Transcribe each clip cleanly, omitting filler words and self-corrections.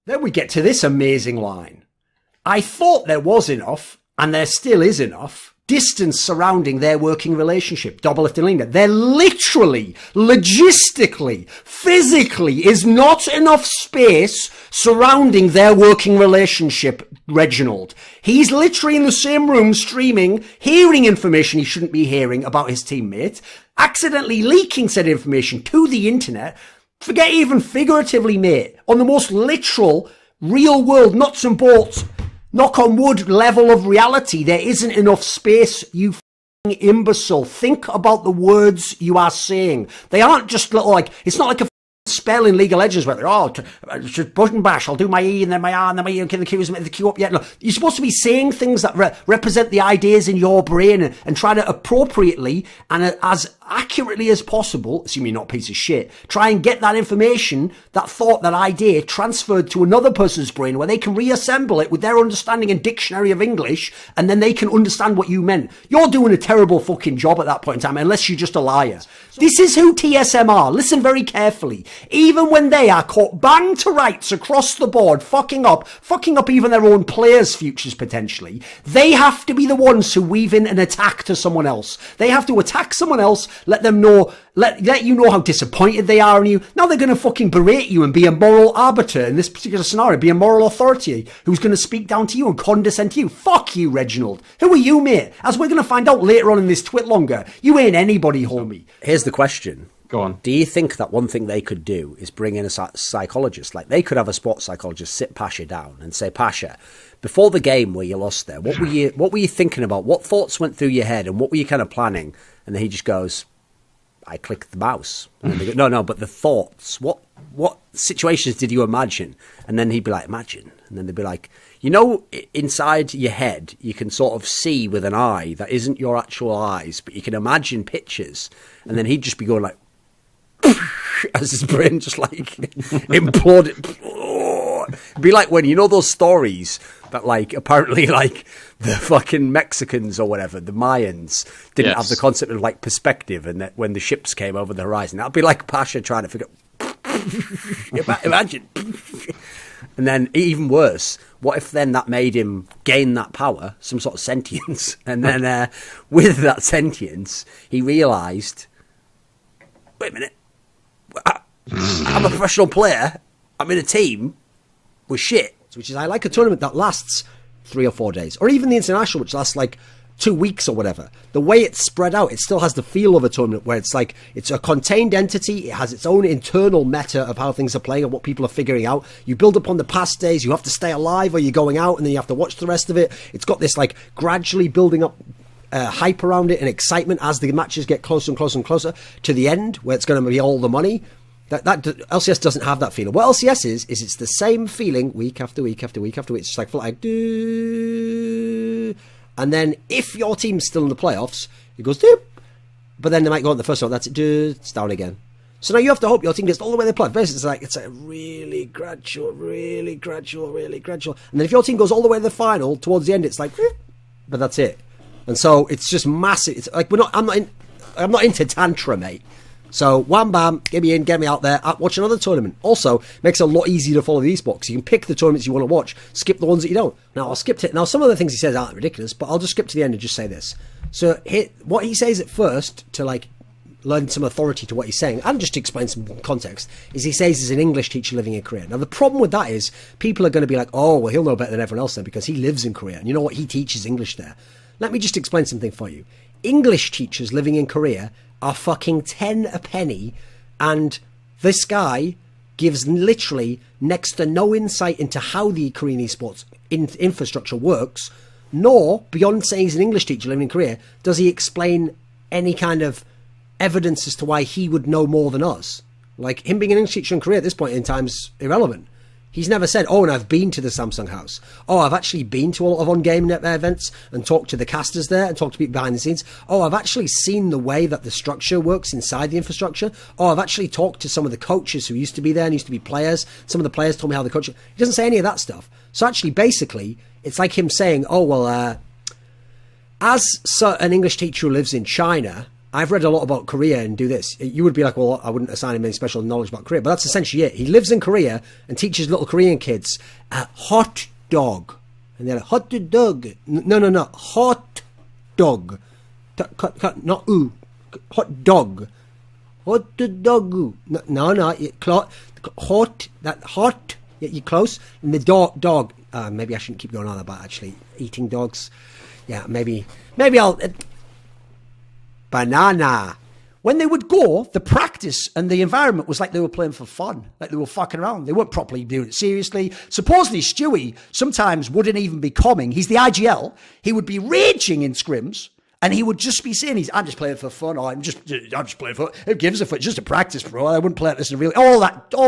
Then we get to this amazing line. I thought there was enough, and there still is enough, distance surrounding their working relationship. Double left and leaner. There literally, logistically, physically is not enough space surrounding their working relationship, Reginald. He's literally in the same room streaming, hearing information he shouldn't be hearing about his teammate, accidentally leaking said information to the internet. Forget even figuratively, mate. On the most literal, real world, nuts and bolts, knock on wood level of reality, there isn't enough space, you f***ing imbecile. Think about the words you are saying. They aren't just little, like, it's not like a spell in League of Legends where they're, just button bash, I'll do my E and then my R and then my E, okay, the Q up yet. No, you're supposed to be saying things that represent the ideas in your brain and try to appropriately and as accurately as possible, assuming you're not a piece of shit, try and get that information, that thought, that idea transferred to another person's brain where they can reassemble it with their understanding and dictionary of English, and then they can understand what you meant. You're doing a terrible fucking job at that point in time, unless you're just a liar. This is who TSM are. Listen very carefully. Even when they are caught bang to rights across the board, fucking up even their own players' futures potentially, they have to be the ones who weave in an attack to someone else. They have to attack someone else, let them know, let you know how disappointed they are in you. Now they're going to fucking berate you and be a moral arbiter in this particular scenario, be a moral authority who's going to speak down to you and condescend to you. Fuck you, Reginald. Who are you, mate? As we're going to find out later on in this twit longer, you ain't anybody, homie. Here's the question. Go on. Do you think that one thing they could do is bring in a psychologist? Like, they could have a sports psychologist sit Pasha down and say, Pasha, before the game where you lost there, what were you thinking about? What thoughts went through your head and what were you kind of planning? And then he just goes, I clicked the mouse. And then they go, no, but the thoughts, what situations did you imagine? And then he'd be like, imagine. And then they'd be like, you know, inside your head, you can sort of see with an eye that isn't your actual eyes, but you can imagine pictures. And then he'd just be going like, as his brain just like imploded. It'd be like when, you know, those stories that like apparently like the fucking Mexicans or whatever, the Mayans didn't have the concept of like perspective, and that when the ships came over the horizon, that'd be like Pasha trying to figure imagine. And then even worse, what if then that made him gain that power, some sort of sentience, and then with that sentience he realised, wait a minute, I'm a professional player, I'm in a team, we're shit. Which is, I like a tournament that lasts 3 or 4 days, or even the international, which lasts like 2 weeks or whatever. The way it's spread out, it still has the feel of a tournament where it's like, it's a contained entity, it has its own internal meta of how things are playing and what people are figuring out. You build upon the past days, you have to stay alive or you're going out, and then you have to watch the rest of it. It's got this like gradually building up hype around it and excitement as the matches get closer and closer and closer to the end, where it's going to be all the money. That LCS doesn't have that feeling. What LCS is it's the same feeling week after week after week after week. It's just like do, and then if your team's still in the playoffs, it goes doop, but then they might go on the first one. That's it. It's down again. So now you have to hope your team gets all the way to the playoffs. Basically, it's a really gradual, really gradual, really gradual. And then if your team goes all the way to the final, towards the end, it's like, but that's it. And so it's just massive. It's like I'm not into Tantra, mate. So, wham bam, get me in, get me out there, watch another tournament. Also, makes it a lot easier to follow these books. You can pick the tournaments you want to watch, skip the ones that you don't. Now, I'll skip it. Now, some of the things he says aren't ridiculous, but I'll just skip to the end and just say this. So, what he says at first, to like lend some authority to what he's saying, and just to explain some context, is he says he's an English teacher living in Korea. Now, the problem with that is, people are going to be like, oh, well, he'll know better than everyone else then, because he lives in Korea, and you know what, he teaches English there. Let me just explain something for you. English teachers living in Korea are fucking 10 a penny, and this guy gives literally next to no insight into how the Korean esports infrastructure works, nor, beyond saying he's an English teacher living in Korea, does he explain any kind of evidence as to why he would know more than us. Like, him being an English teacher in Korea at this point in time is irrelevant. He's never said, oh, and I've been to the Samsung house. Oh, I've actually been to a lot of on-game events and talked to the casters there and talked to people behind the scenes. Oh, I've actually seen the way that the structure works inside the infrastructure. Oh, I've actually talked to some of the coaches who used to be there and used to be players. Some of the players told me how the coach... He doesn't say any of that stuff. So actually, basically, it's like him saying, oh, well, as an English teacher who lives in China I've read a lot about Korea and do this. You would be like, well, I wouldn't assign him any special knowledge about Korea, but that's essentially it. He lives in Korea and teaches little Korean kids a hot dog. And they're like, hot dog. No. Hot dog. Not ooh. Hot dog. Hot dog. No. Hot. That hot. You're close. And the dog. Maybe I shouldn't keep going on about actually eating dogs. Yeah, maybe I'll... Banana. When they would go, the practice and the environment was like they were playing for fun, like they were fucking around. They weren't properly doing it seriously. Supposedly, Stewie sometimes wouldn't even be coming. He's the IGL. He would be raging in scrims. And he would just be saying, I'm just playing for fun, or I'm just playing for, who gives a fuck, just a practice, bro. I wouldn't play at this in real, all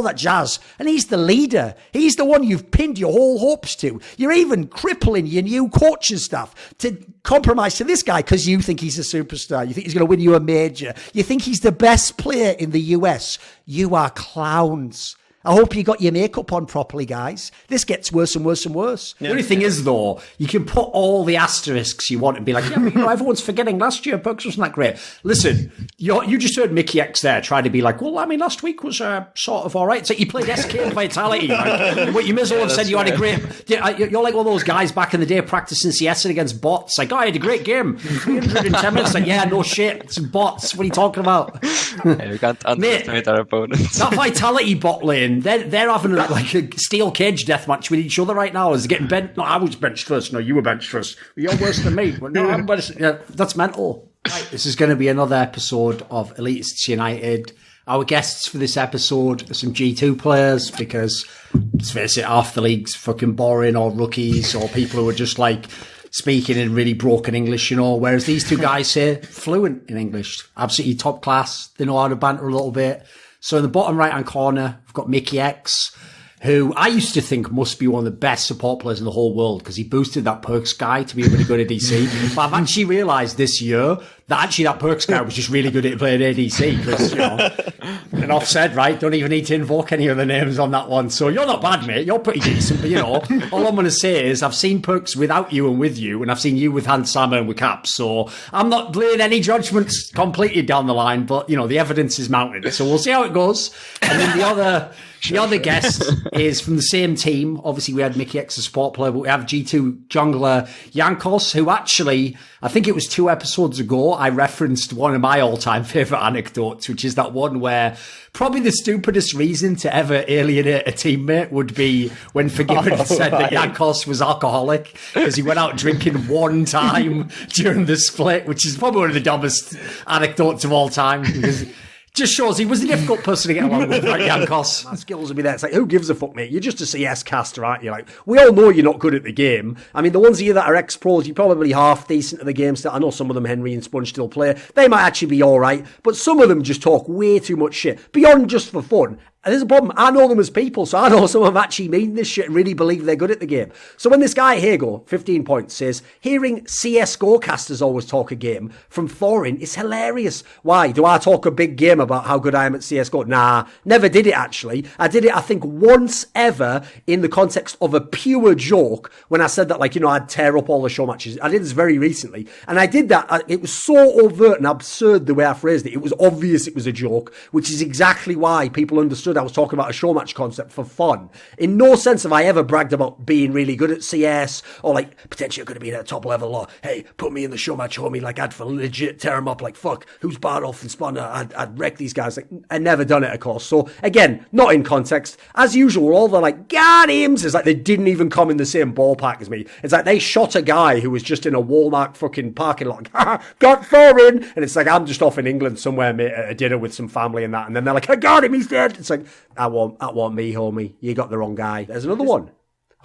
that jazz. And he's the leader. He's the one you've pinned your whole hopes to. You're even crippling your new coaching staff to compromise to this guy because you think he's a superstar. You think he's going to win you a major. You think he's the best player in the US. You are clowns. I hope you got your makeup on properly, guys. This gets worse and worse and worse. The only thing is, though, you can put all the asterisks you want and be like, yeah, but, everyone's forgetting last year Pucks wasn't that great. Listen, you just heard Mickey X there try to be like, well, I mean, last week was sort of all right. It's like you played SK and Vitality. Like, but you may as well have said you had a great... You're like one of those guys back in the day practicing CS against bots. Like, I had a great game. 310 minutes. Like, yeah, no shit. It's bots. What are you talking about? Yeah, we can't underestimate our opponents. That Vitality bot lane, they're having like a steel cage deathmatch with each other right now. Is getting bent? No, I was benched first. No, you were benched first. You're worse than me. No, I'm worse. Yeah, that's mental. Right, this is going to be another episode of Elitists United. Our guests for this episode are some G2 players because, let's face it, half the league's fucking boring, or rookies, or people who are just like speaking in really broken English, you know, whereas these two guys here, fluent in English, absolutely top class. They know how to banter a little bit. So in the bottom right-hand corner, we've got Mickey X, who I used to think must be one of the best support players in the whole world because he boosted that Perks guy to be really good at ADC. But I've actually realised this year that actually that Perks guy was just really good at playing ADC because, you know, enough said, right? Don't even need to invoke any of the names on that one. So you're not bad, mate. You're pretty decent. But, you know, all I'm going to say is I've seen Perks without you and with you, and I've seen you with Hans Sammer and with Caps. So I'm not laying any judgments completely down the line, but, you know, the evidence is mounted. So we'll see how it goes. And then the other guest is from the same team. Obviously, we had Mickey X, a support player, but we have G2 jungler Jankos, who actually, I think it was 2 episodes ago, I referenced one of my all-time favourite anecdotes, which is that one where probably the stupidest reason to ever alienate a teammate would be when Forgiven said that Jankos was alcoholic because he went out drinking one time during the split, which is probably one of the dumbest anecdotes of all time. Because just shows he was a difficult person to get along with, right, Jankos? My skills would be there. It's like, who gives a fuck, mate? You're just a CS caster, aren't you? Like, we all know you're not good at the game. I mean, the ones of you that are ex-pros, you're probably half decent at the game still. I know some of them, Henry and Sponge, still play. They might actually be all right, but some of them just talk way too much shit, beyond just for fun. And there's a problem. I know them as people, so I know some of them actually mean this shit and really believe they're good at the game. So when this guy here, 15 points, says, hearing csgo casters always talk a game from Thorin is hilarious. Why? Do I talk a big game about how good I am at CSGO? Nah, never did it actually. I did it, I think, once ever in the context of a pure joke when I said that, like, you know, I'd tear up all the show matches. I did this very recently. And I did that. It was so overt and absurd the way I phrased it. It was obvious it was a joke, which is exactly why people understood I was talking about a show match concept for fun. In no sense have I ever bragged about being really good at CS or like potentially going to be at a top level or hey, put me in the show match, homie. Like I'd for legit tear them up. Like fuck, who's Bardoff and Spanner? I'd wreck these guys. Like I'd never done it, of course. So again, not in context. As usual, all the like got him. It's like they didn't even come in the same ballpark as me. It's like they shot a guy who was just in a Walmart fucking parking lot. Got Thorin, and it's like I'm just off in England somewhere, mate, at a dinner with some family and that, and then they're like, I got him, he's dead. It's like that won't me, homie. You got the wrong guy. There's another one.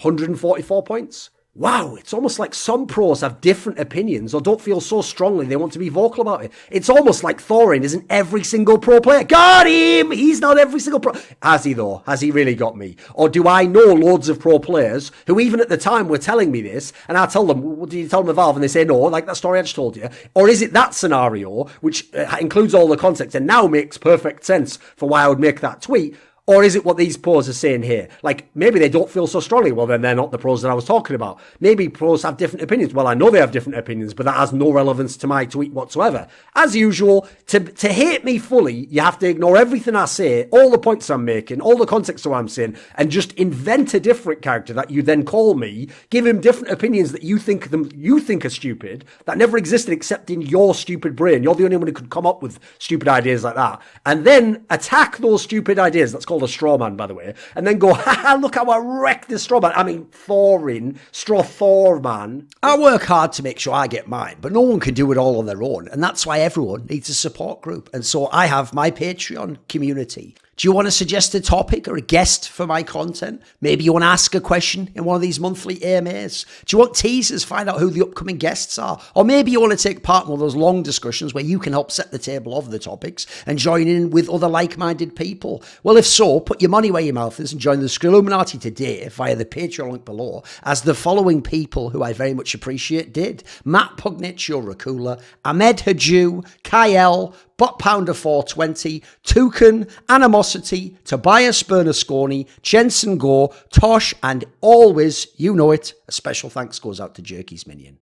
144 points. Wow, it's almost like some pros have different opinions or don't feel so strongly they want to be vocal about it. It's almost like Thorin isn't every single pro player. Got him! He's not every single pro. Has he though? Has he really got me? Or do I know loads of pro players who even at the time were telling me this and I tell them, what did you tell them Valve? And they say no, like that story I just told you. Or is it that scenario, which includes all the context and now makes perfect sense for why I would make that tweet? Or is it what these pros are saying here? Like, maybe they don't feel so strongly. Well, then they're not the pros that I was talking about. Maybe pros have different opinions. Well, I know they have different opinions, but that has no relevance to my tweet whatsoever. As usual, to hate me fully, you have to ignore everything I say, all the points I'm making, all the context of what I'm saying, and just invent a different character that you then call me, give him different opinions that you think are stupid, that never existed except in your stupid brain. You're the only one who could come up with stupid ideas like that. And then attack those stupid ideas. That's called a straw man, by the way. And then go, haha, look how I wrecked this straw man. I mean, Thorin, straw Thor man. I work hard to make sure I get mine, but no one can do it all on their own. And that's why everyone needs a support group. And so I have my Patreon community. Do you want to suggest a topic or a guest for my content? Maybe you want to ask a question in one of these monthly AMAs. Do you want teasers? Find out who the upcoming guests are. Or maybe you want to take part in one of those long discussions where you can help set the table of the topics and join in with other like-minded people. Well, if so, put your money where your mouth is and join the Skrilluminati today via the Patreon link below, as the following people who I very much appreciate did: Matt Pugnatio Rajcula, Ahmed Hadjou, Kyle, Bot Pounder 420, Toucan, Animosity, Tobias Bernasconi, Jensen Goh, Tosh, and always, you know it, a special thanks goes out to Jerky's Minion.